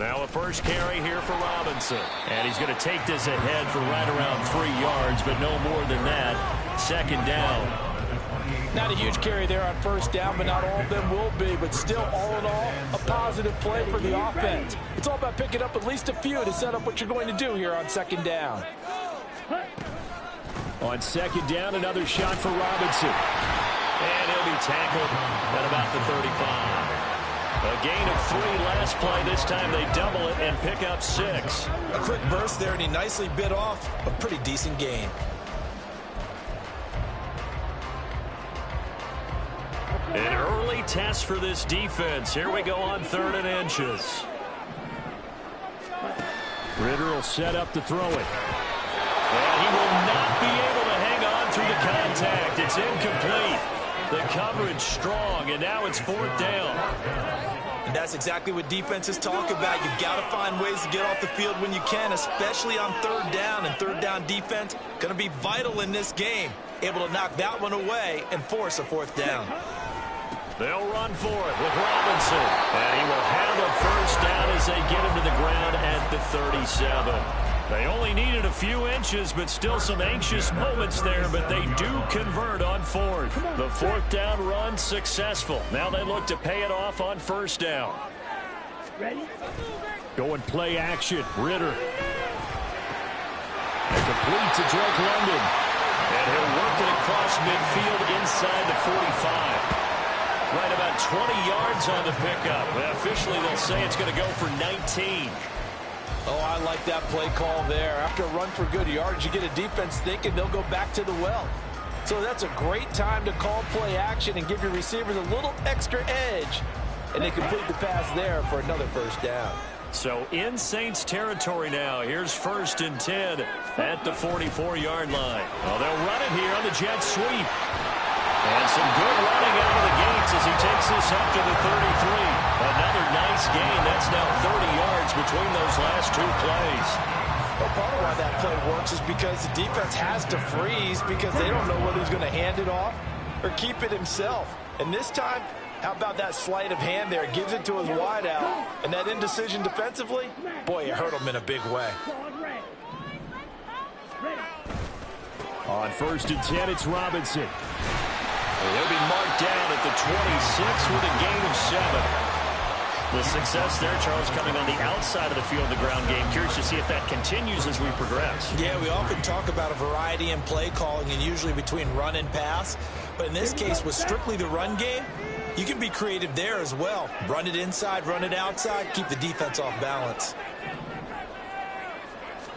Now a first carry here for Robinson. And he's going to take this ahead for right around 3 yards, but no more than that. Second down. Not a huge carry there on first down, but not all of them will be. But still, all in all, a positive play for the offense. It's all about picking up at least a few to set up what you're going to do here on second down. On second down, another shot for Robinson. And he'll be tackled at about the 35. A gain of 3 last play. This time they double it and pick up 6. A quick burst there, and he nicely bit off a pretty decent gain. An early test for this defense. Here we go on 3rd and inches. Ritter will set up to throw it. And he will not be able to hang on through the contact. It's incomplete. The coverage strong, and now it's 4th down. And that's exactly what defenses talk about. You've got to find ways to get off the field when you can, especially on 3rd down. And 3rd down defense going to be vital in this game. Able to knock that one away and force a 4th down. They'll run for it with Robinson. And he will have a first down as they get him to the ground at the 37. They only needed a few inches, but still some anxious moments there, but they do convert on 4th. The 4th down run successful. Now they look to pay it off on 1st down. Ready? Going play action. Ritter. And complete to Drake London. And he'll work it across midfield inside the 45. Right about 20 yards on the pickup. And officially they'll say it's going to go for 19. Oh, I like that play call there. After a run for good yards, you get a defense thinking they'll go back to the well. So that's a great time to call play action and give your receivers a little extra edge. And they complete the pass there for another first down. So in Saints territory now. Here's 1st and 10 at the 44-yard line. Oh, they'll run it here on the jet sweep. And some good running out of the gates as he takes this up to the 33. Another nice gain. That's now 30 yards between those last 2 plays. Well, part of why that play works is because the defense has to freeze because they don't know whether he's going to hand it off or keep it himself. And this time, how about that sleight of hand there? Gives it to his wideout. And that indecision defensively, boy, it hurt him in a big way. On 1st and 10, it's Robinson. He'll be marked down at the 26 with a gain of 7. The success there, Charles, coming on the outside of the field, the ground game. Curious to see if that continues as we progress. Yeah, we often talk about a variety in play calling and usually between run and pass. But in this case, with strictly the run game, you can be creative there as well. Run it inside, run it outside, keep the defense off balance.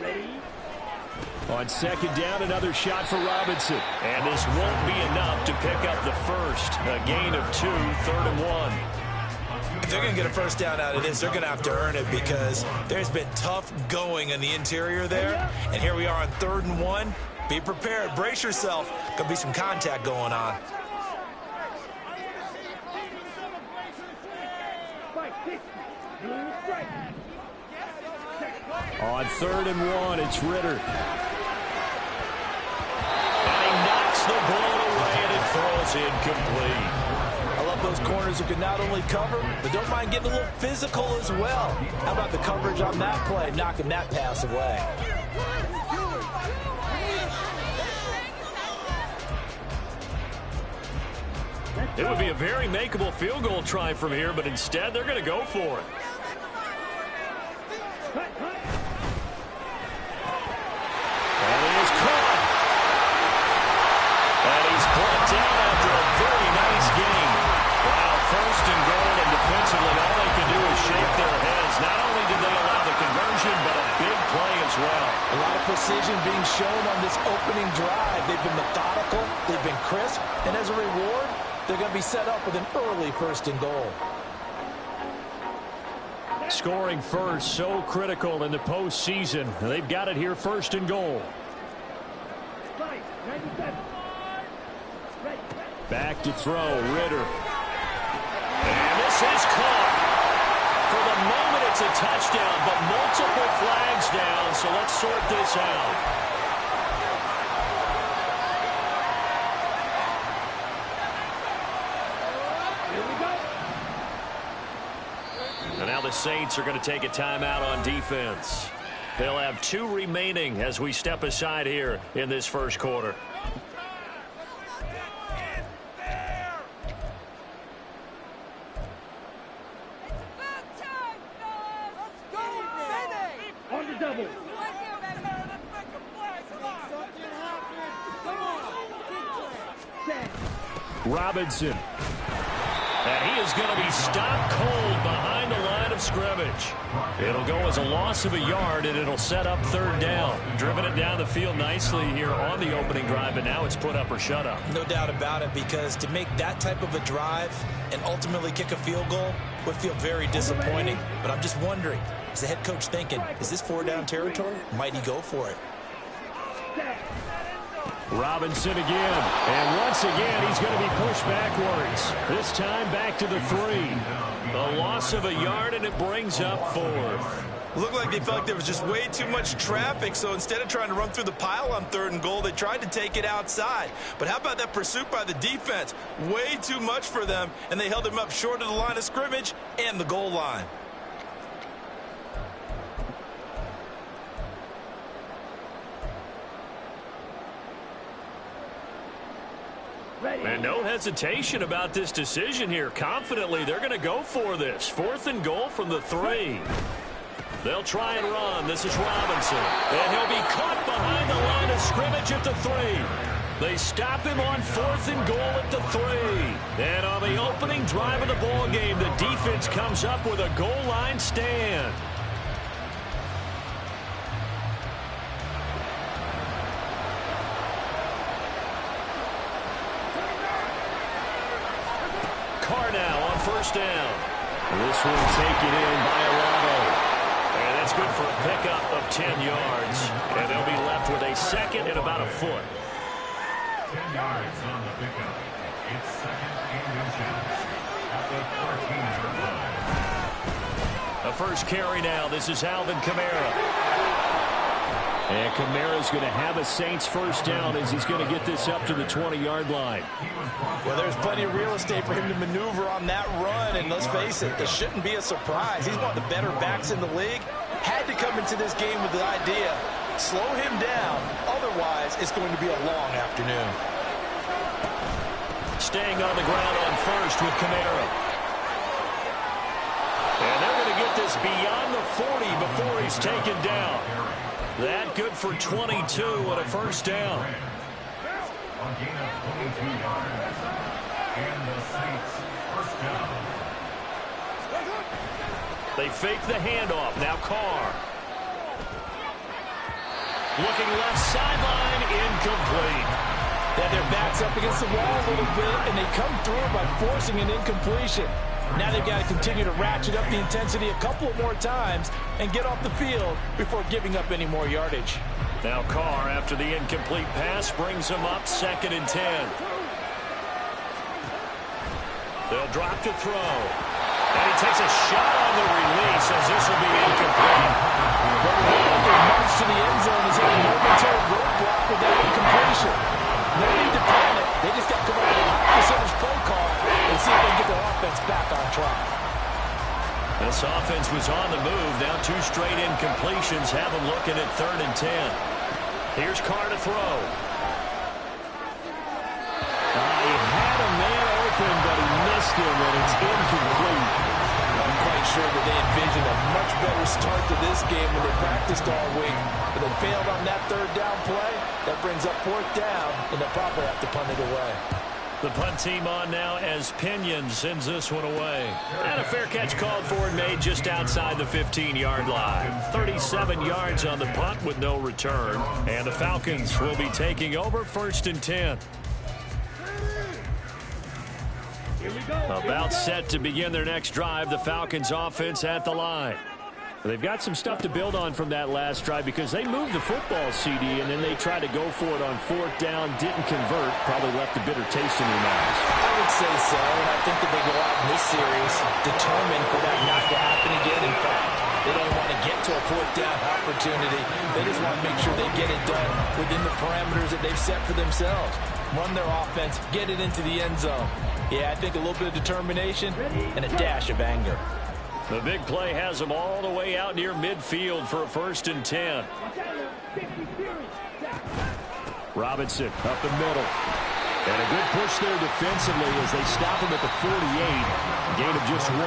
Ready? On 2nd down, another shot for Robinson. And this won't be enough to pick up the first. A gain of 2, 3rd and 1. If they're going to get a first down out of this, they're going to have to earn it because there's been tough going in the interior there. And here we are on 3rd and 1. Be prepared. Brace yourself. Going to be some contact going on. On 3rd and 1, it's Ritter. And he knocks the ball away, and it falls incomplete. I love those corners who can not only cover, but don't mind getting a little physical as well. How about the coverage on that play, knocking that pass away? It would be a very makeable field goal try from here, but instead they're going to go for it. And he is caught. And he's brought down after a very nice gain. Wow, 1st and goal, and defensively all they can do is shake their heads. Not only did they allow the conversion, but a big play as well. A lot of precision being shown on this opening drive. They've been methodical, they've been crisp, and as a reward, they're going to be set up with an early 1st and goal. Scoring first, so critical in the postseason. They've got it here, 1st and goal. Back to throw, Ritter. And this is caught. For the moment, it's a touchdown, but multiple flags down, so let's sort this out. the Saints are going to take a timeout on defense. They'll have 2 remaining as we step aside here in this first quarter. On the double. Robinson. And he is going to be stopped cold behind the line of scrimmage. It'll go as a loss of a yard, and it'll set up 3rd down. Driven it down the field nicely here on the opening drive, and now it's put up or shut up. No doubt about it, because to make that type of a drive and ultimately kick a field goal would feel very disappointing. But I'm just wondering, is the head coach thinking, is this 4-down territory? Might he go for it? Robinson again, and once again he's going to be pushed backwards. This time back to the 3. A loss of a yard, and it brings up 4th. Looked like they felt like there was just way too much traffic, so instead of trying to run through the pile on 3rd and goal, they tried to take it outside. But how about that pursuit by the defense? Way too much for them, and they held him up short of the line of scrimmage and the goal line. And no hesitation about this decision here. Confidently, they're going to go for this. 4th and goal from the 3. They'll try and run. This is Robinson. And he'll be caught behind the line of scrimmage at the 3. They stop him on 4th and goal at the 3. And on the opening drive of the ball game, the defense comes up with a goal line stand. Carr now on 1st down. This one taken in by Alano. And that's good for a pickup of 10 yards. And they'll be left with a 2nd and about a foot. 10 yards on the pickup. It's 2nd and inches at the 14-yard line. A first carry now. This is Alvin Kamara. And Kamara's going to have a Saints 1st down as he's going to get this up to the 20-yard line. Well, there's plenty of real estate for him to maneuver on that run, and let's face it, this shouldn't be a surprise. He's one of the better backs in the league. Had to come into this game with the idea, slow him down, otherwise it's going to be a long afternoon. Staying on the ground on 1st with Kamara. And they're going to get this beyond the 40 before he's taken down. That good for 22 and a 1st down. A gain of 22 yards. And the Saints 1st down. They fake the handoff. Now Carr. Looking left sideline, incomplete. Yeah, their back's up against the wall a little bit, and they come through by forcing an incompletion. Now they've got to continue to ratchet up the intensity a couple of more times and get off the field before giving up any more yardage. Now Carr, after the incomplete pass, brings them up 2nd and 10. They'll drop to throw. And he takes a shot on the release as this will be incomplete. But Walker marched to the end zone as a momentary roadblock with that incompletion. No need to panic. They just got to come up with a high percentage play call and see if they can get their offense back on track. This offense was on the move. Now 2 straight incompletions have them looking at 3rd and 10. Here's Carr to throw. He had a man open, but he missed him, and it's incomplete. I'm quite sure that they envisioned a much better start to this game when they practiced all week. But they failed on that 3rd down play. That brings up 4th down, and they'll probably have to punt it away. The punt team on now as Pinion sends this one away. And a fair catch called for and made just outside the 15-yard line. 37 yards on the punt with no return. And the Falcons will be taking over 1st and 10. About set to begin their next drive. The Falcons offense at the line. They've got some stuff to build on from that last drive because they moved the football, CD, and then they tried to go for it on 4th down, didn't convert, probably left a bitter taste in their mouths. I would say so, and I think that they go out in this series determined for that not to happen again. In fact, they don't want to get to a 4th down opportunity. They just want to make sure they get it done within the parameters that they've set for themselves. Run their offense, get it into the end zone. Yeah, I think a little bit of determination and a dash of anger. The big play has them all the way out near midfield for a 1st and 10. Robinson up the middle. And a good push there defensively as they stop him at the 48. Gain of just 1.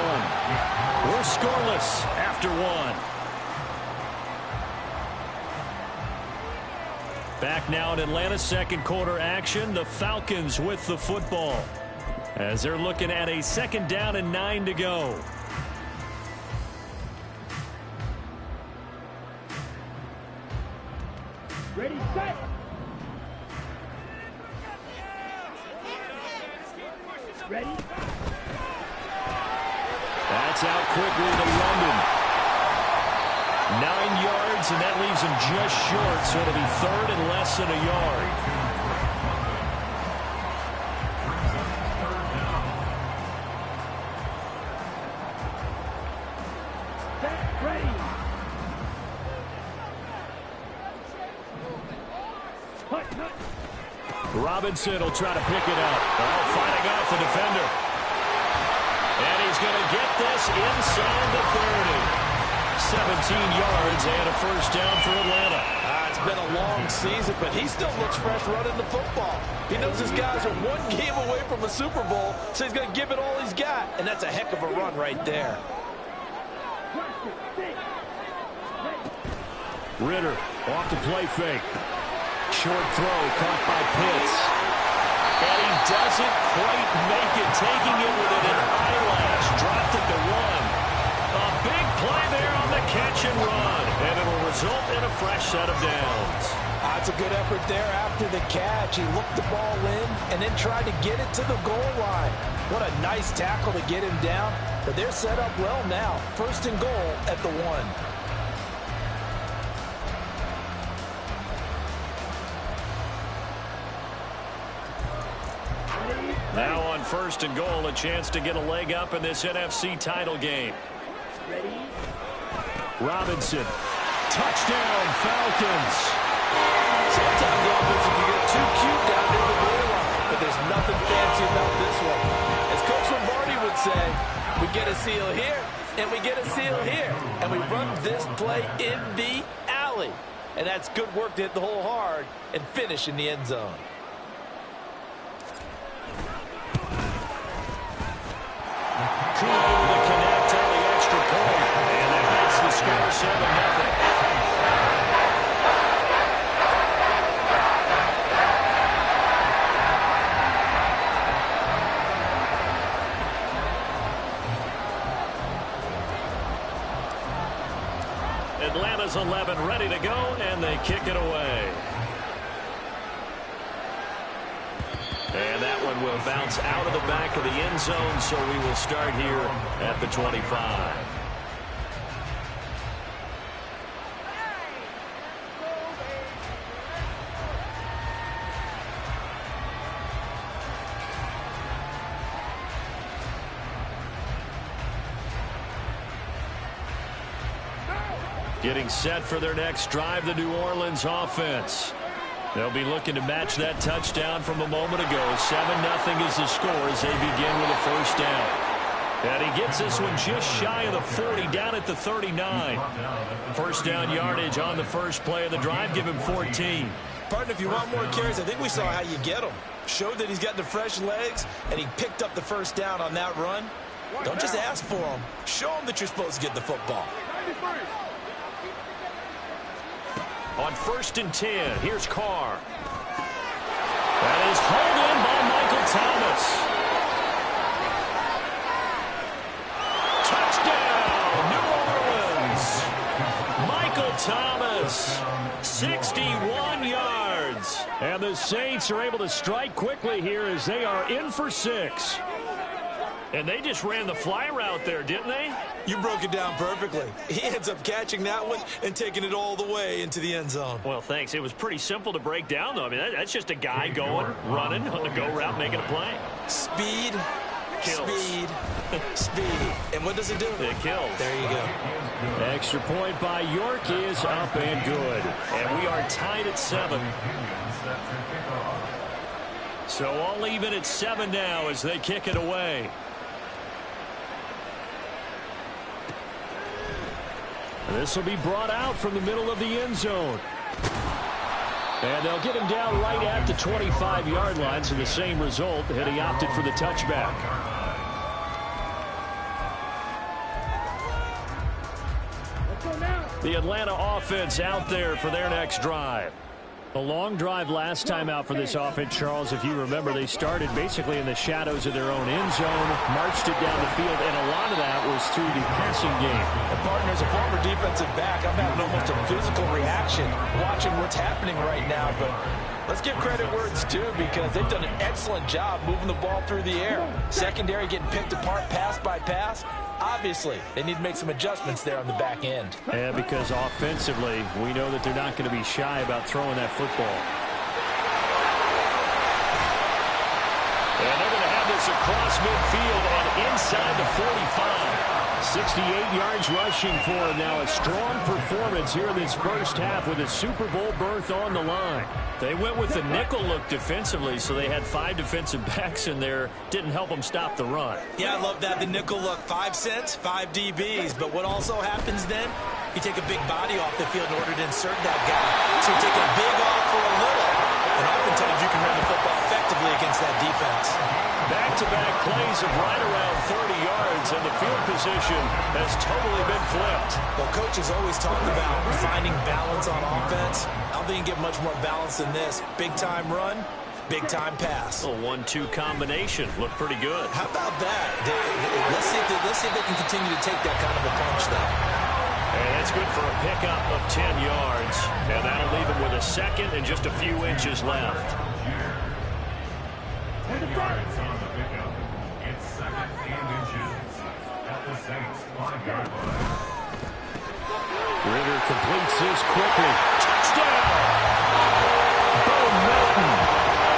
We're scoreless after 1. Back now in Atlanta's second quarter action. The Falcons with the football as they're looking at a 2nd down and 9 to go. Ready, set. Ready. That's out quickly to London. 9 yards, and that leaves him just short, so it'll be 3rd and less than a yard. Set, ready. Robinson will try to pick it up. Fighting off the defender. And he's going to get this inside the 30. 17 yards and a 1st down for Atlanta. It's been a long season, but he still looks fresh running the football. He knows his guys are 1 game away from a Super Bowl, so he's going to give it all he's got. And that's a heck of a run right there. Ritter off the play fake. Short throw caught by Pitts. And he doesn't quite make it, taking it within an eyelash. Dropped it to 1. A big play there on the catch and run. And it'll result in a fresh set of downs. That's a good effort there after the catch. He looked the ball in and then tried to get it to the goal line. What a nice tackle to get him down. But they're set up well now. 1st and goal at the 1. Now on 1st and goal, a chance to get a leg up in this NFC title game. Ready. Robinson. Touchdown, Falcons. Sometimes the offense can get too cute down near the goal line, but there's nothing fancy about this one. As Coach Lombardi would say, we get a seal here, and we get a seal here, and we run this play in the alley. And that's good work to hit the hole hard and finish in the end zone. Cool to connect on the extra point. And that makes the score 7-0. Atlanta's 11 ready to go, and they kick it away. And that one will bounce out of the back of the end zone, so we will start here at the 25. Getting set for their next drive, the New Orleans offense. They'll be looking to match that touchdown from a moment ago. 7-0 is the score as they begin with a 1st down. And he gets this one just shy of the 40, down at the 39. 1st down yardage on the first play of the drive. Give him 14. Partner, if you want more carries, I think we saw how you get them. Showed that he's got the fresh legs, and he picked up the 1st down on that run. Don't just ask for them. Show them that you're supposed to get the football. On 1st and 10, here's Carr. That is hauled in by Michael Thomas. Touchdown, New Orleans. Michael Thomas, 61 yards. And the Saints are able to strike quickly here as they are in for 6. And they just ran the fly route there, didn't they? You broke it down perfectly. He ends up catching that one and taking it all the way into the end zone. Well, thanks. It was pretty simple to break down, though. I mean, that's just a guy going, running on the go route, making a play. Speed, Kills. speed, speed. And what does it do? It kills. There you go. Extra point by York is up and good. And we are tied at 7. So all even at 7 now as they kick it away. This will be brought out from the middle of the end zone. And they'll get him down right at the 25-yard line, so the same result, and he opted for the touchback. The Atlanta offense out there for their next drive. A long drive last time out for this offense, Charles. If you remember, they started basically in the shadows of their own end zone, marched it down the field, and a lot of that was through the passing game. And partner, as a former defensive back, I'm having almost a physical reaction watching what's happening right now. But let's give credit where it's due, because they've done an excellent job moving the ball through the air. Secondary getting picked apart pass by pass. Obviously, they need to make some adjustments there on the back end. Yeah, because offensively, we know that they're not going to be shy about throwing that football. And they're going to have this across midfield and inside the 45. 68 yards rushing for him now. A strong performance here in this first half with a Super Bowl berth on the line. They went with the nickel look defensively, so they had 5 defensive backs in there. Didn't help them stop the run. Yeah, I love that. The nickel look, 5 cents, 5 DBs. But what also happens then, you take a big body off the field in order to insert that guy. So you take a big off for a little. And oftentimes you can run the football effectively against that defense. Back-to-back plays of right around 30 yards, and the field position has totally been flipped. Well, coaches always talk about finding balance on offense. I don't think you can get much more balance than this. Big-time run, big-time pass. A 1-2 combination. Looked pretty good. How about that? Let's see if they can continue to take that kind of a punch, though. And that's good for a pickup of 10 yards. And that'll leave him with a second and just a few inches left. 10 yards on the pickup. It's second and inches at the Saints 5-yard line. Ritter completes this quickly. Touchdown! Bo Melton.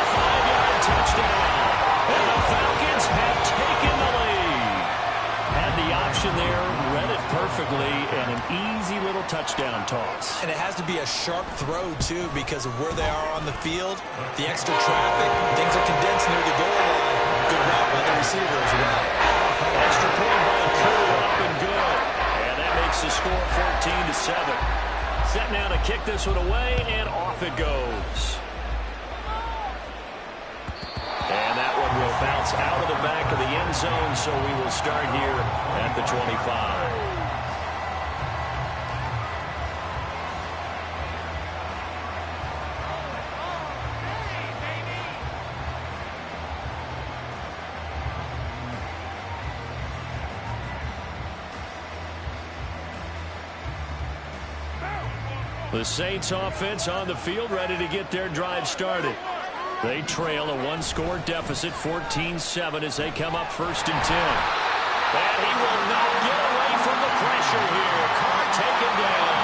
5-yard touchdown. And the Falcons have taken the lead. Had the option there, read it perfectly, and an easy little touchdown toss. And it has to be a sharp throw, too, because of where they are on the field. The extra traffic, things are condensed near the goal line. Good route by the receiver as well. Extra point by Crew, up and good. And that makes the score 14-7. Set now to kick this one away, and off it goes. And that one will bounce out of the back of the end zone, so we will start here at the 25. The Saints offense on the field, ready to get their drive started. They trail a 1-score deficit, 14-7, as they come up first and 10. And he will not get away from the pressure here. Carr taken down.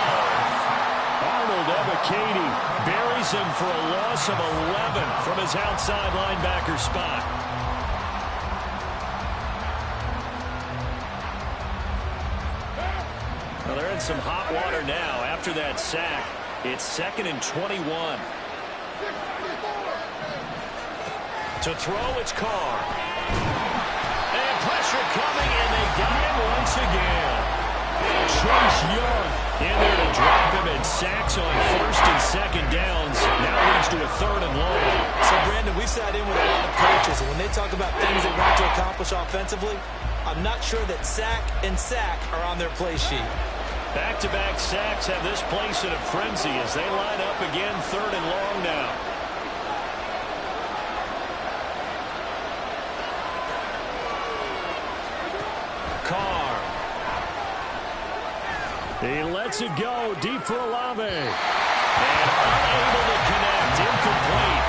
Arnold Ebiketie buries him for a loss of 11 from his outside linebacker spot. Well, they're in some hot water now. After that sack, it's 2nd and 21. To throw, it's Carr. And pressure coming, and they got him once again. Chase Young in there to drop him, and sacks on 1st and 2nd downs. Now leads to a 3rd and long. So, Brandon, we've sat in with a lot of coaches, and when they talk about things they want to accomplish offensively, I'm not sure that sack and sack are on their play sheet. Back-to-back sacks have this place in a frenzy as they line up again, 3rd and long now. Carr. He lets it go deep for Olave. And unable to connect, incomplete.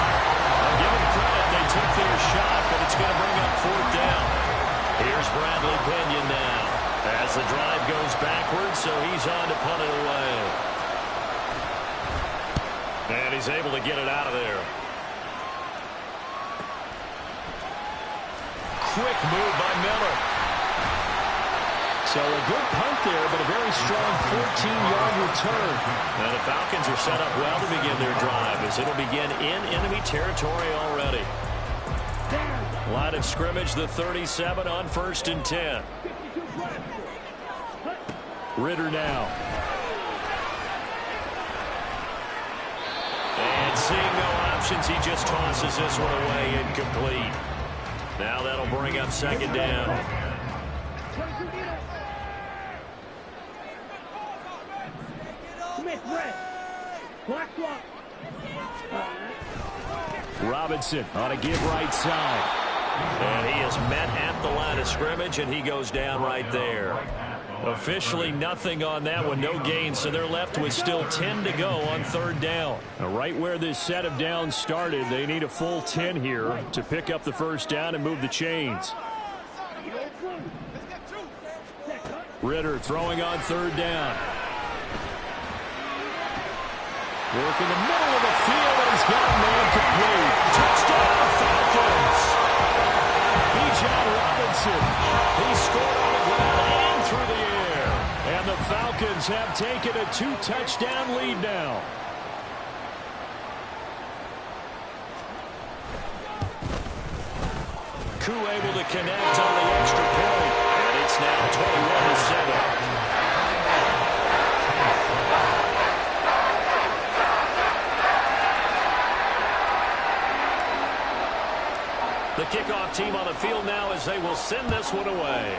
I'll give them credit, they took their shot, but it's going to bring up 4th down. Here's Bradley Pinion now as the drive goes backwards, so he's on to punt it away. And he's able to get it out of there. Quick move by Miller. So a good punt there, but a very strong 14-yard return. And the Falcons are set up well to begin their drive as it'll begin in enemy territory already. Line of scrimmage, the 37 on 1st and 10. Ritter now. options. He just tosses this one away, incomplete. Now that'll bring up second down. Smith, red. Block. Robinson on a give right side. And he is met at the line of scrimmage, and he goes down right there. Officially nothing on that one, no gain, so they're left with still 10 to go on third down. Now, right where this set of downs started, they need a full 10 here to pick up the first down and move the chains. Ritter throwing on third down. Work in the middle of the field, and he's got a man complete. Touchdown, Falcons! Bijan Robinson. He scored on the ground and through the air. And the Falcons have taken a 2-touchdown lead now. Koo able to connect on the extra point. And it's now 21-7. The kickoff team on the field now as they will send this one away.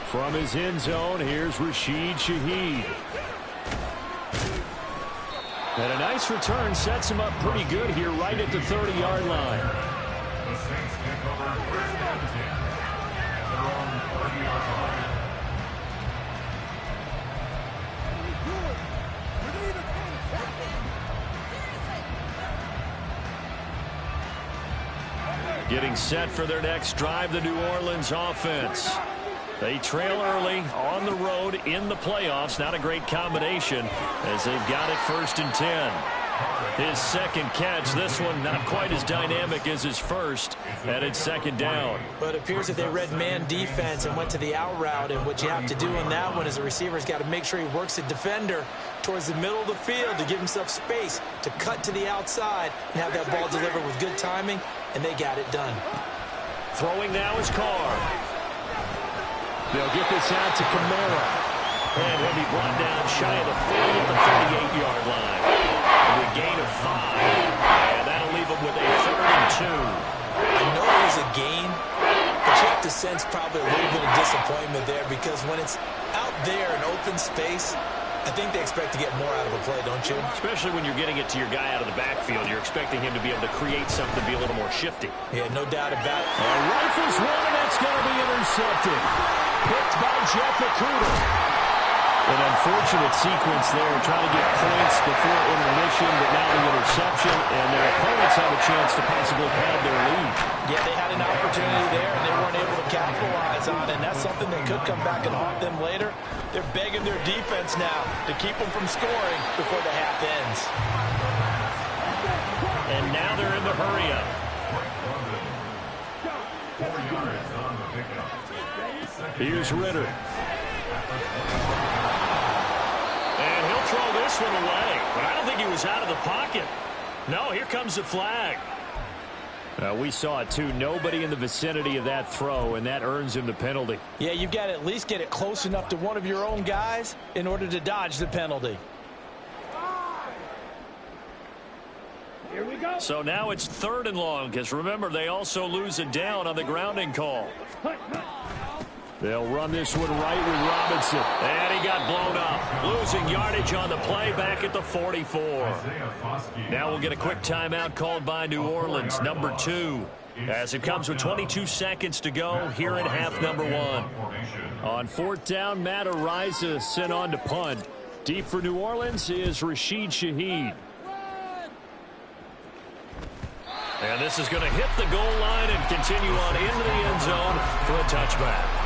From his end zone, here's Rashid Shaheed. And a nice return sets him up pretty good here right at the 30-yard line. The Saints take over first and 10 at their own 30-yard line. Getting set for their next drive, the New Orleans offense. They trail early on the road in the playoffs. Not a great combination as they've got it first and 10. His second catch, this one not quite as dynamic as his first, and it's second down. But it appears that they read man defense and went to the out route, and what you have to do on that one is the receiver's got to make sure he works the defender towards the middle of the field to give himself space to cut to the outside and have that ball delivered with good timing, and they got it done. Throwing now is Carr. They'll get this out to Kamara. And he'll be brought down shy of the 40 at the 38-yard line. With a gain of 5. And that'll leave him with a 3rd and 2. I know it was a gain, but you have to sense probably a little bit of disappointment there because when it's out there in open space, I think they expect to get more out of a play, don't you? Especially when you're getting it to your guy out of the backfield. You're expecting him to be able to create something, be a little more shifty. Yeah, no doubt about it. Rifles one, and that's going to be intercepted. Picked by Jeff Okudah. An unfortunate sequence there, trying to get points before intermission, but now the interception, and their opponents have a chance to possibly pad their lead. Yeah, they had an opportunity there, and they weren't able to capitalize on it, and that's something that could come back and haunt them later. They're begging their defense now to keep them from scoring before the half ends. And now they're in the hurry-up. 4 yards on the pickup. Here's Ritter. And he'll throw this one away, but I don't think he was out of the pocket. No, here comes the flag. We saw it too. Nobody in the vicinity of that throw, and that earns him the penalty. Yeah, you've got to at least get it close enough to one of your own guys in order to dodge the penalty. Here we go. So now it's 3rd and long, because remember, they also lose a down on the grounding call. They'll run this one right with Robinson. And he got blown up. Losing yardage on the play back at the 44. Now we'll get a quick timeout called by New Orleans, number 2. As it comes with 22 seconds to go here in half number 1. On 4th down, Matt Ariza sent on to punt. Deep for New Orleans is Rashid Shaheed. And this is going to hit the goal line and continue on into the end zone for a touchback.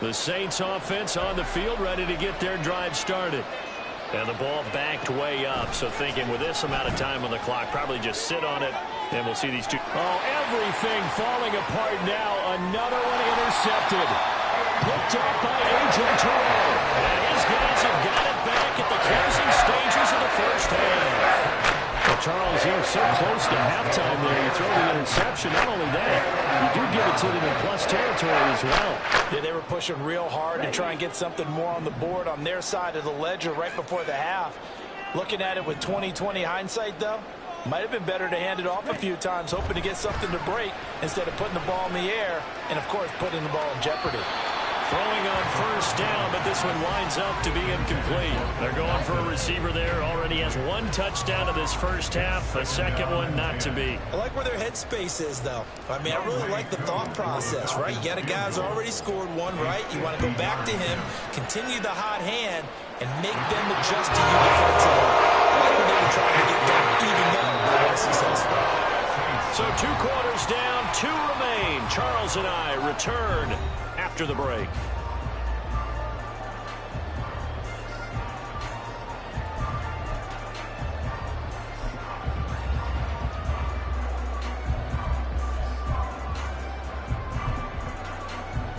The Saints offense on the field ready to get their drive started. And the ball backed way up, so thinking with this amount of time on the clock, probably just sit on it, and we'll see these two. Oh, everything falling apart now. Another one intercepted. Picked up by A.J. Terrell. And his guys have got it back at the closing stages of the first half. Well, Charles, you're so close to halftime there. You throw the interception. Not only that, you do give it to them in plus territory as well. Yeah, they were pushing real hard to try and get something more on the board on their side of the ledger right before the half. Looking at it with 20/20 hindsight, though, might have been better to hand it off a few times, hoping to get something to break instead of putting the ball in the air and, of course, putting the ball in jeopardy. Throwing on first down, but this one winds up to be incomplete. They're going for a receiver there. Already has one touchdown in this first half. A second one not to be. I like where their headspace is, though. I mean, I really like the thought process, right? You got a guy who's already scored one, right? You want to go back to him, continue the hot hand, and make them adjust to you defensively. I like what they were trying to get done, even though they were successful. So 2 quarters down, 2 remain. Charles and I return after the break.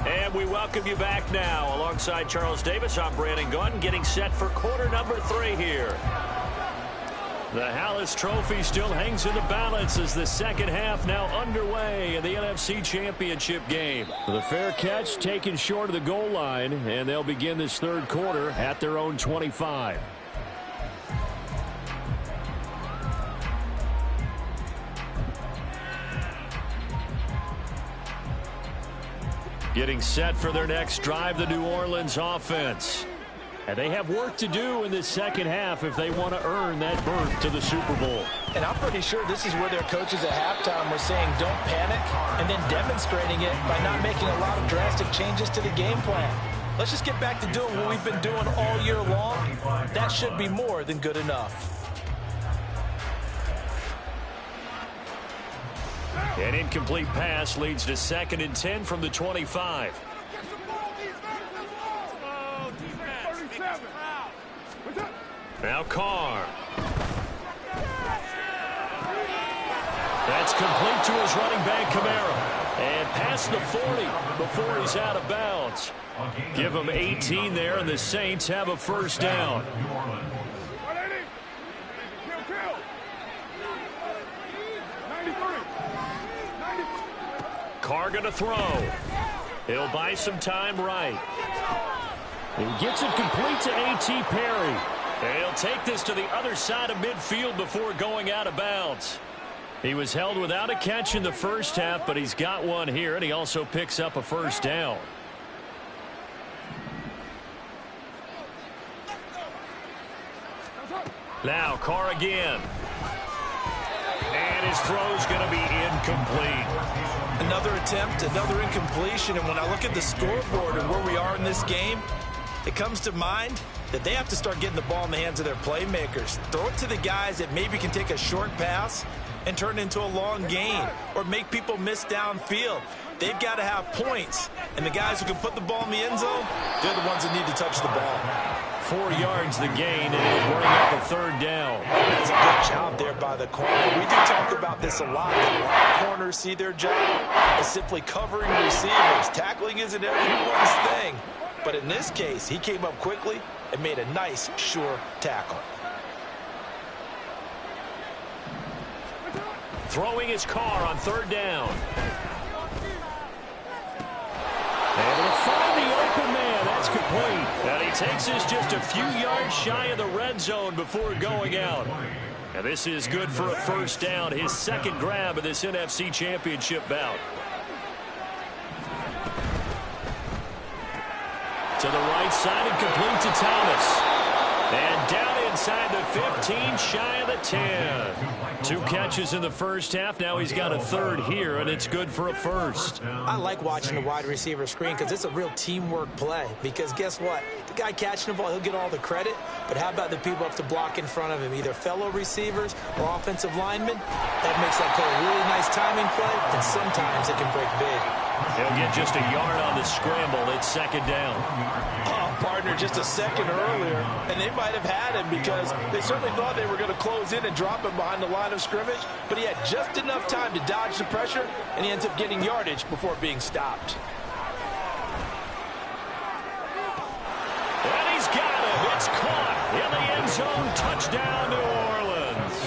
And we welcome you back now. Alongside Charles Davis, I'm Brandon Gunn, getting set for quarter number 3 here. The Hallis Trophy still hangs in the balance as the second half now underway in the NFC Championship game. The fair catch taken short of the goal line, and they'll begin this third quarter at their own 25. Getting set for their next drive, the New Orleans offense. And they have work to do in this second half if they want to earn that berth to the Super Bowl. And I'm pretty sure this is where their coaches at halftime were saying don't panic, and then demonstrating it by not making a lot of drastic changes to the game plan. Let's just get back to doing what we've been doing all year long. That should be more than good enough. An incomplete pass leads to 2nd and 10 from the 25. Now Carr. That's complete to his running back, Kamara. And past the 40 before he's out of bounds. Give him 18 there, and the Saints have a first down. Carr going to throw. He'll buy some time right. He gets it complete to A.T. Perry. He'll take this to the other side of midfield before going out of bounds. He was held without a catch in the first half, but he's got one here, and he also picks up a first down. Now Carr again. And his throw's going to be incomplete. Another attempt, another incompletion, and when I look at the scoreboard and where we are in this game, it comes to mind that they have to start getting the ball in the hands of their playmakers. Throw it to the guys that maybe can take a short pass and turn it into a long gain or make people miss downfield. They've got to have points, and the guys who can put the ball in the end zone, they're the ones that need to touch the ball. 4 yards the gain, and it'll bring up a third down. That's a good job there by the corner. We do talk about this a lot. A lot of corners see their job as simply covering receivers. Tackling isn't everyone's thing. But in this case, he came up quickly and made a nice, sure tackle. Throwing his Carr on third down. Able to find the open man. That's complete. And he takes us just a few yards shy of the red zone before going out. And this is good for a first down. His second grab of this NFC Championship bout. To the right side and complete to Thomas. And down inside the 15, shy of the 10. 2 catches in the first half. Now he's got a third here, and it's good for a first. I like watching the wide receiver screen because it's a real teamwork play. Because guess what? The guy catching the ball, he'll get all the credit. But how about the people up to block in front of him, either fellow receivers or offensive linemen? That makes that play a really nice timing play, and sometimes it can break big. He'll get just a yard on the scramble. It's second down. Oh, partner, just a second earlier, and they might have had him because they certainly thought they were going to close in and drop him behind the line of scrimmage, but he had just enough time to dodge the pressure, and he ends up getting yardage before being stopped. And he's got him. It's caught in the end zone. Touchdown, New Orleans.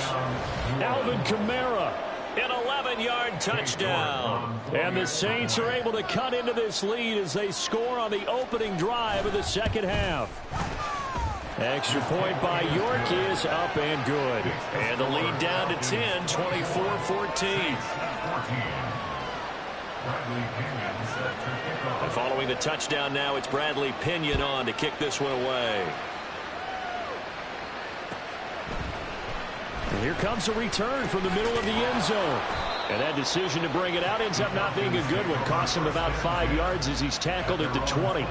Alvin Kamara An 11-yard touchdown. And the Saints are able to cut into this lead as they score on the opening drive of the second half. Extra point by York is up and good. And the lead down to 10, 24-14. And following the touchdown now, it's Bradley Pinion on to kick this one away. And here comes a return from the middle of the end zone. And that decision to bring it out ends up not being a good one. Cost him about 5 yards as he's tackled at the 20.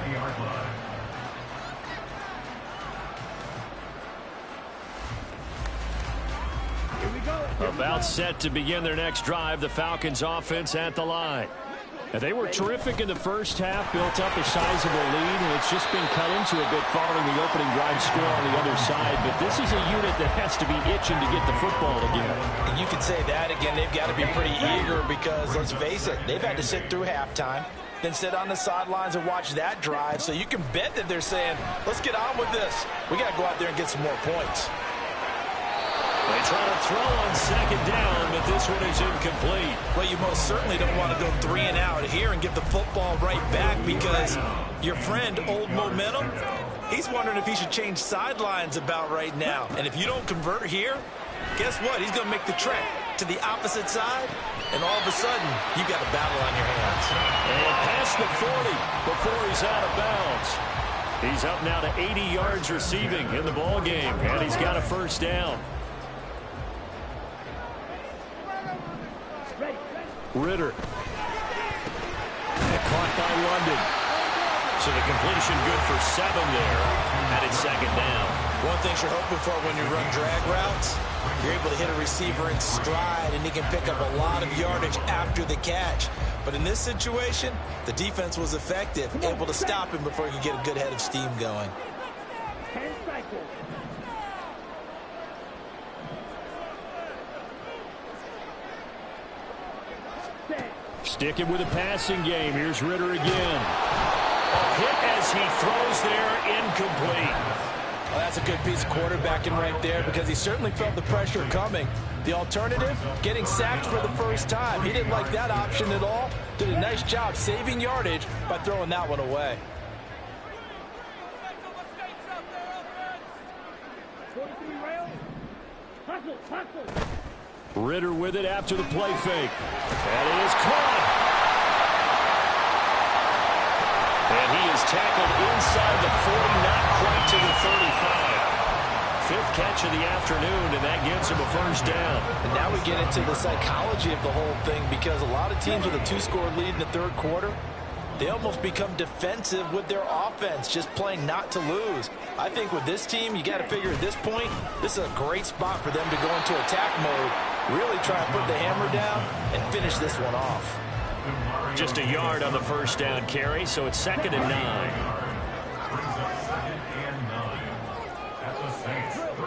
About set to begin their next drive, the Falcons offense at the line. And they were terrific in the first half, built up a sizable lead, and it's just been cut into a bit following the opening drive score on the other side. But this is a unit that has to be itching to get the football again. And you could say that again. They've got to be pretty eager because, let's face it, they've had to sit through halftime, then sit on the sidelines and watch that drive. So you can bet that they're saying, let's get on with this. We got to go out there and get some more points. They try to throw on second down, but this one is incomplete. Well, you most certainly don't want to go 3 and out here and give the football right back because your friend, Old Momentum, he's wondering if he should change sidelines about right now. And if you don't convert here, guess what? He's going to make the trek to the opposite side, and all of a sudden, you've got a battle on your hands. And past the 40 before he's out of bounds. He's up now to 80 yards receiving in the ball game, and he's got a first down. Ritter. And caught by London. So the completion good for 7 there. And it's second down. One thing you're hoping for when you run drag routes, you're able to hit a receiver in stride, and he can pick up a lot of yardage after the catch. But in this situation, the defense was effective, able to stop him before he could get a good head of steam going. 10 cycles. Sticking with the passing game. Here's Ritter again. A hit as he throws there, incomplete. Well, that's a good piece of quarterbacking right there because he certainly felt the pressure coming. The alternative, getting sacked for the first time. He didn't like that option at all. Did a nice job saving yardage by throwing that one away. Ritter with it after the play fake. And it is caught. And he is tackled inside the 40, not quite to the 35. 5th catch of the afternoon, and that gives him a first down. And now we get into the psychology of the whole thing because a lot of teams with a 2-score lead in the third quarter, they almost become defensive with their offense, just playing not to lose. I think with this team, you got to figure at this point, this is a great spot for them to go into attack mode, really try and put the hammer down and finish this one off. Just a yard on the first down carry, so it's 2nd and 9.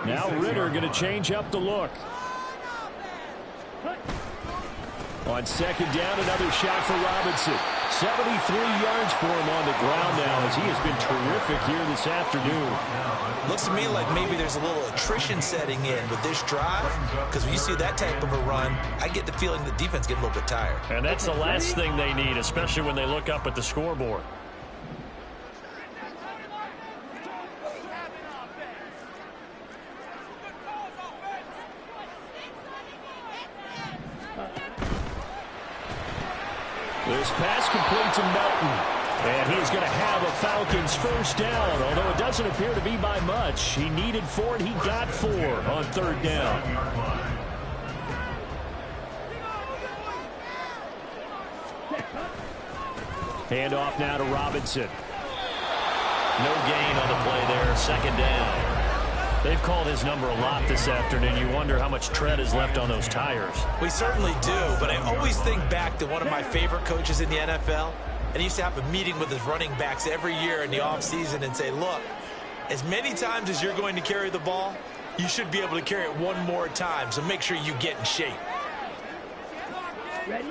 Now Ritter going to change up the look. On 2nd down, another shot for Robinson. 73 yards for him on the ground now as he has been terrific here this afternoon. Looks to me like maybe there's a little attrition setting in with this drive because when you see that type of a run, I get the feeling the defense getting a little bit tired. And that's the last thing they need, especially when they look up at the scoreboard. This pass complete to Melton. And he's going to have a Falcons first down, although it doesn't appear to be by much. He needed 4, and he got 4 on 3rd down. Handoff now to Robinson. No gain on the play there, 2nd down. They've called his number a lot this afternoon. You wonder how much tread is left on those tires. We certainly do, but I always think back to one of my favorite coaches in the NFL, and he used to have a meeting with his running backs every year in the offseason and say, look, as many times as you're going to carry the ball, you should be able to carry it one more time, so make sure you get in shape. Ready?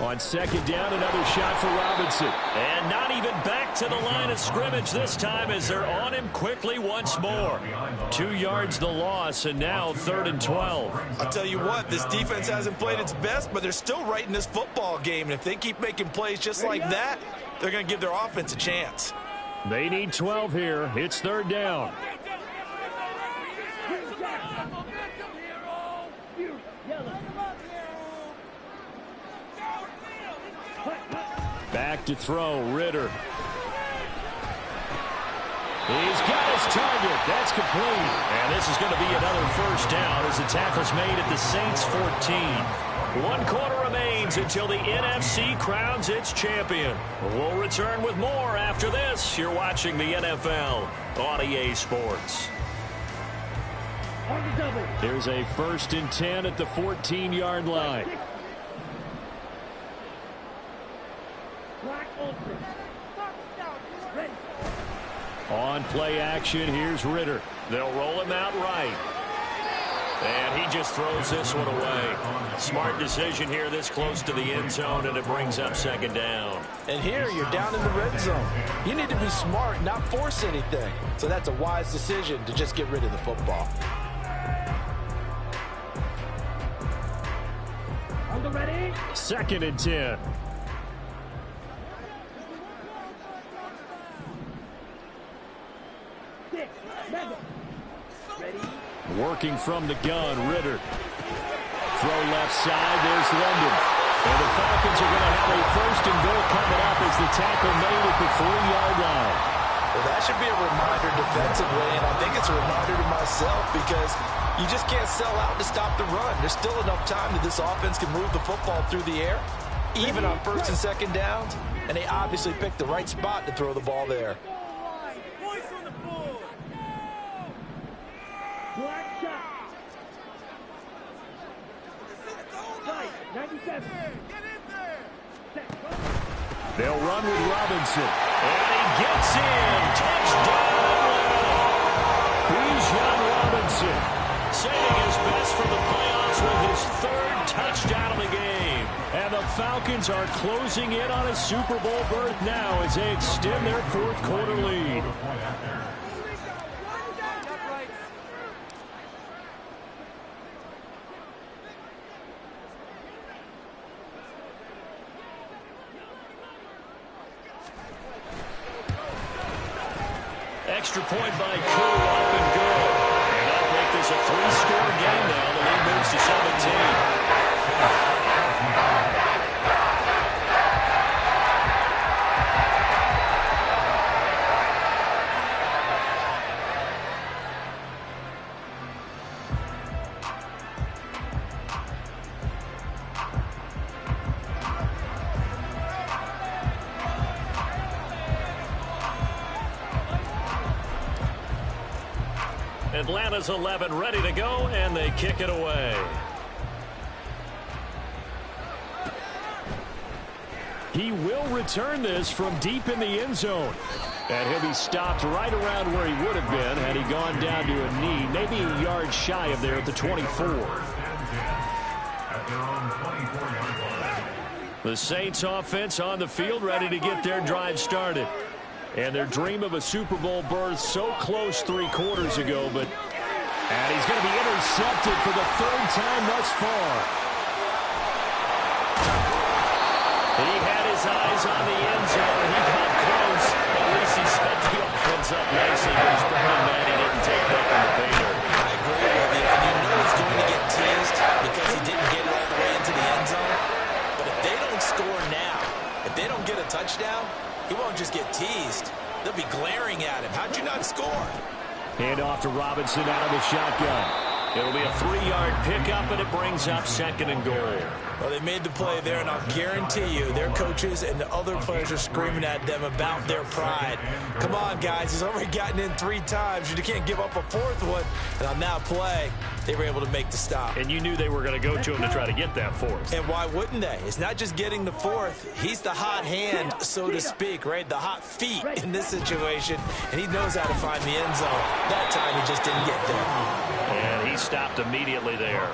On second down, another shot for Robinson. And not even back to the line of scrimmage this time as they're on him quickly once more. 2 yards the loss, and now 3rd and 12. I'll tell you what, this defense hasn't played its best, but they're still right in this football game. And if they keep making plays just like that, they're going to give their offense a chance. They need 12 here. It's 3rd down. Back to throw, Ritter. He's got his target. That's complete. And this is going to be another first down as the tackle's made at the Saints 14. 1 quarter remains until the NFC crowns its champion. We'll return with more after this. You're watching the NFL on EA Sports. Here's a 1st and 10 at the 14-yard line. On play action, here's Ritter. They'll roll him out right. And he just throws this one away. Smart decision here this close to the end zone, and it brings up 2nd down. And here you're down in the red zone. You need to be smart, not force anything. So that's a wise decision to just get rid of the football. Ready? 2nd and 10. Working from the gun, Ritter. Throw left side, there's London. And the Falcons are going to have a 1st and goal coming up as the tackle made at the 3-yard line. Well, that should be a reminder defensively, and I think it's a reminder to myself because you just can't sell out to stop the run. There's still enough time that this offense can move the football through the air, even on 1st and 2nd downs, and they obviously picked the right spot to throw the ball there. They'll run with Robinson. And he gets in. Touchdown! Bijan Robinson saving his best for the playoffs with his 3rd touchdown of the game. And the Falcons are closing in on a Super Bowl berth now as they extend their 4th quarter lead. Extra point by Koo, up and good. And that'll make this a 3-score game now. The lead moves to 17. Atlanta's 11 ready to go, and they kick it away. He will return this from deep in the end zone. And he'll be stopped right around where he would have been had he gone down to a knee, maybe a yard shy of there at the 24. The Saints offense on the field ready to get their drive started. And their dream of a Super Bowl berth so close 3 quarters ago, but and he's going to be intercepted for the 3rd time thus far. He had his eyes on the end zone. He got close. At least he sped the offense up nicely, but he's probably mad he didn't take that from the paper. I agree with you, and you know he's going to get teased because he didn't get it all the way into the end zone. But if they don't score now, if they don't get a touchdown, he won't just get teased. They'll be glaring at him. How'd you not score? Hand off to Robinson out of the shotgun. It'll be a 3-yard pickup, and it brings up 2nd and goal. Well, they made the play there, and I'll guarantee you their coaches and the other players are screaming at them about their pride. Come on, guys. He's already gotten in 3 times. You can't give up a 4th one. And on that play, they were able to make the stop. And you knew they were going to go to him to try to get that 4th. And why wouldn't they? It's not just getting the 4th. He's the hot hand, so to speak, right? The hot feet in this situation. And he knows how to find the end zone. That time he just didn't get there. And he stopped immediately there.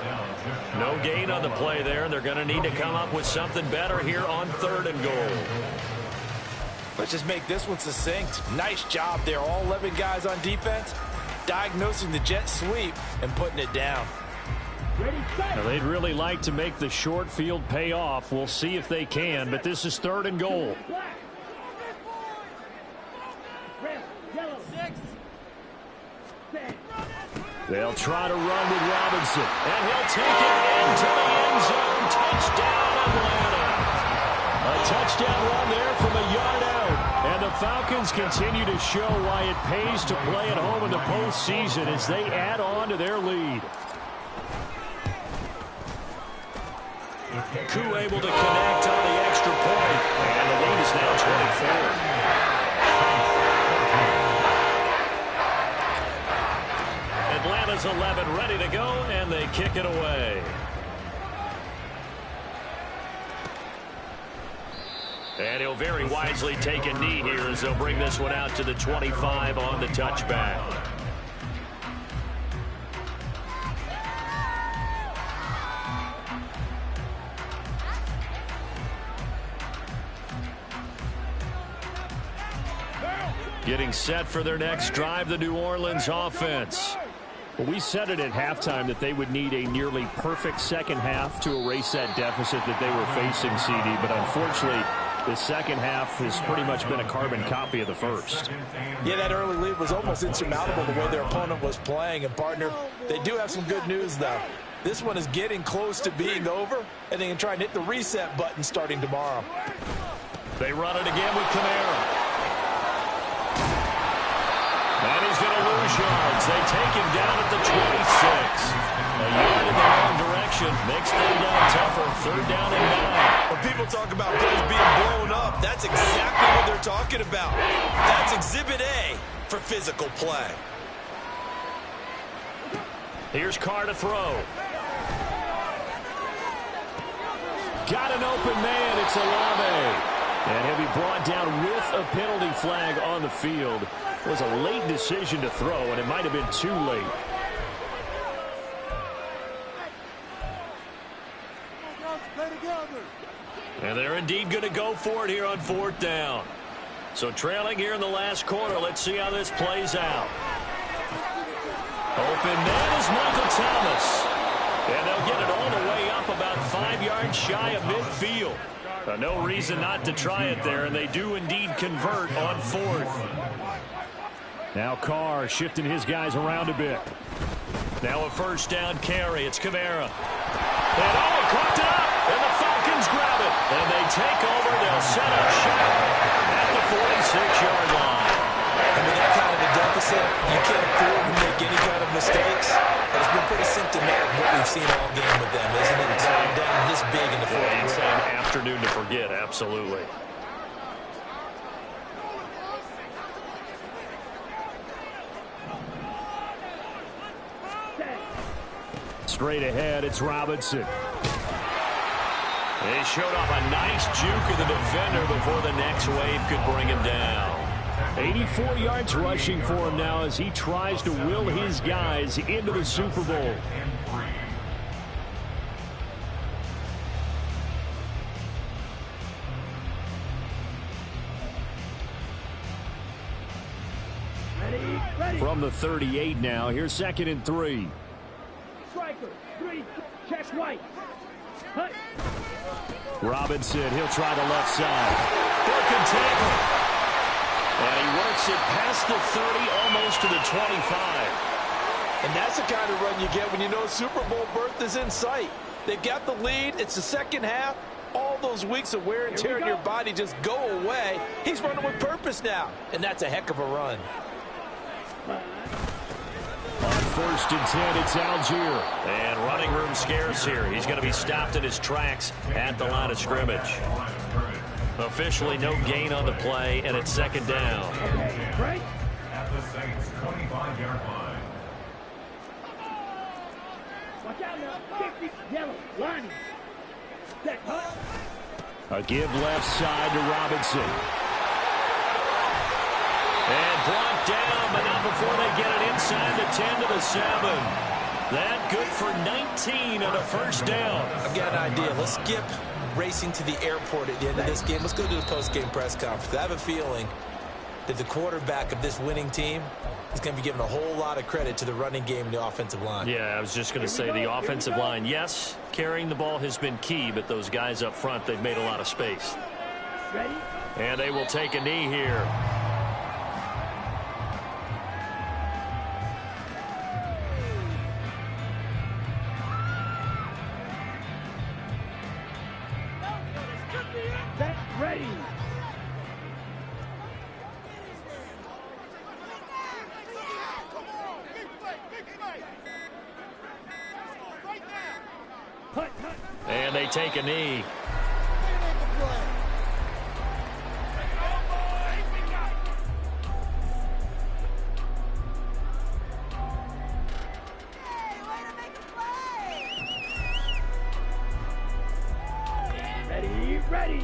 No gain on the play there. They're going to need to come up with something better here on 3rd and goal. Let's just make this one succinct. Nice job there. All 11 guys on defense diagnosing the jet sweep and putting it down. Now, they'd really like to make the short field pay off. We'll see if they can, but this is 3rd and goal. They'll try to run with Robinson, and he'll take it into the end zone. Touchdown, Atlanta. A touchdown run there from a yard out. And the Falcons continue to show why it pays to play at home in the postseason as they add on to their lead. Koo able to connect on the extra point, and the lead is now 24. Atlanta's 11 ready to go, and they kick it away. And he'll very wisely take a knee here as they'll bring this one out to the 25 on the touchback. Getting set for their next drive, the New Orleans offense. Well, we said it at halftime that they would need a nearly perfect second half to erase that deficit that they were facing, CD. But unfortunately, the second half has pretty much been a carbon copy of the first. Yeah, that early lead was almost insurmountable the way their opponent was playing. And, partner, they do have some good news, though. This one is getting close to being over, and they can try and hit the reset button starting tomorrow. They run it again with Kamara. And he's going to lose yards. They take him down at the 26. A yard in the wrong direction. Makes third down tougher. 3rd down and 9. When people talk about plays being blown up, that's exactly what they're talking about. That's Exhibit A for physical play. Here's Carr to throw. Got an open man. It's Olave. And he'll be brought down with a penalty flag on the field. It was a late decision to throw, and it might have been too late. And they're indeed going to go for it here on 4th down. So trailing here in the last quarter. Let's see how this plays out. Open man is Michael Thomas. And they'll get it all the way up about 5 yards shy of midfield. No reason not to try it there, and they do indeed convert on 4th. Now Carr shifting his guys around a bit. Now a 1st down carry. It's Kamara. And he cooked it up, and the Falcons grab it. And they take over. They'll set up shop at the 46-yard line. And with that kind of a deficit, you can't afford to make any kind of mistakes. It's been pretty symptomatic what we've seen all game with them, isn't it? Down this big in the fourth quarter. It's an afternoon to forget, absolutely. Straight ahead, it's Robinson. They showed off a nice juke of the defender before the next wave could bring him down. 84 yards rushing for him now as he tries to will his guys into the Super Bowl. From the 38 now, here's 2nd and 3. Striker, 3, check right. Hut. Robinson, he'll try the left side. Broken tackle. And he works it past the 30, almost to the 25. And that's the kind of run you get when you know Super Bowl berth is in sight. They've got the lead. It's the second half. All those weeks of wear and tear in your body just go away. He's running with purpose now, and that's a heck of a run. On 1st and 10, it's Algier. And running room scarce here. He's going to be stopped in his tracks at the line of scrimmage. Officially no gain on the play, and it's 2nd down. Right. At the Saints' 25-yard line. Watch out now. 50, yellow, line. Check, hut. A give left side to Robinson. And brought down, but not before they get it inside the 10 to the 7. That good for 19 and a first down. I've got an idea. Let's skip racing to the airport at the end of this game. Let's go to the post-game press conference. I have a feeling that the quarterback of this winning team is going to be given a whole lot of credit to the running game and the offensive line. Yeah, I was just going to say the offensive line, yes, carrying the ball has been key, but those guys up front, they've made a lot of space. Ready? And they will take a knee here. Set. Ready. And they take a knee. Ready, ready.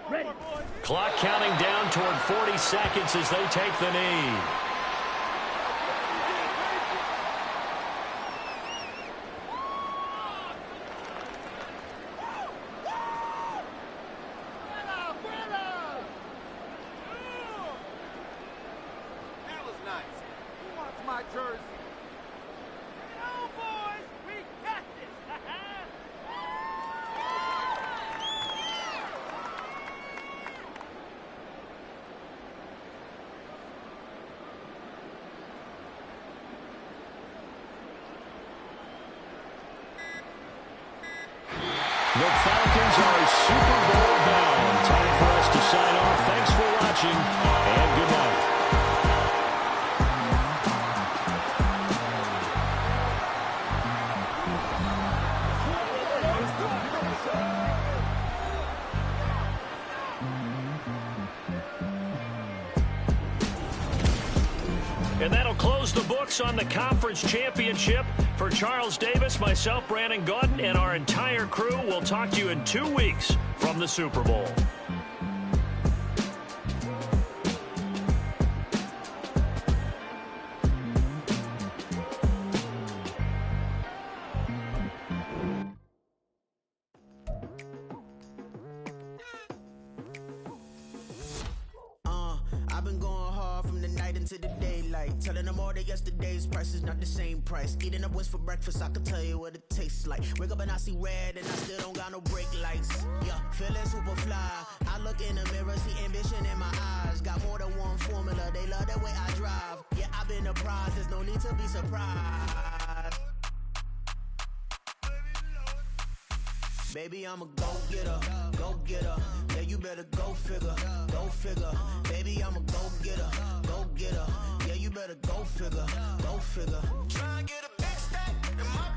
Ready. Clock counting down toward 40 seconds as they take the knee. That was nice. Who wants my jersey? No, boys, we got this. The Falcons are Super Bowl bound. Time for us to sign off. Thanks for watching, and good night. And that'll close the books on the conference championship. For Charles Davis, myself, Brandon Gaudin, and our entire crew, we'll talk to you in 2 weeks from the Super Bowl. I've been going hard from the night into the daylight, telling them all that yesterday's price is not the same price. Eating up what's for breakfast, I can tell you what it tastes like. Wake up and I see red and I still don't got no brake lights. Yeah, feeling super fly. I look in the mirror, see ambition in my eyes. Got more than one formula, they love the way I drive. Yeah, I've been a prize, there's no need to be surprised. Baby, I'm a go-getter, go-getter. Yeah, you better go figure, go figure. Baby, I'm a go-getter, go-getter. Yeah, you better go figure, go figure. Try and get a big stack in my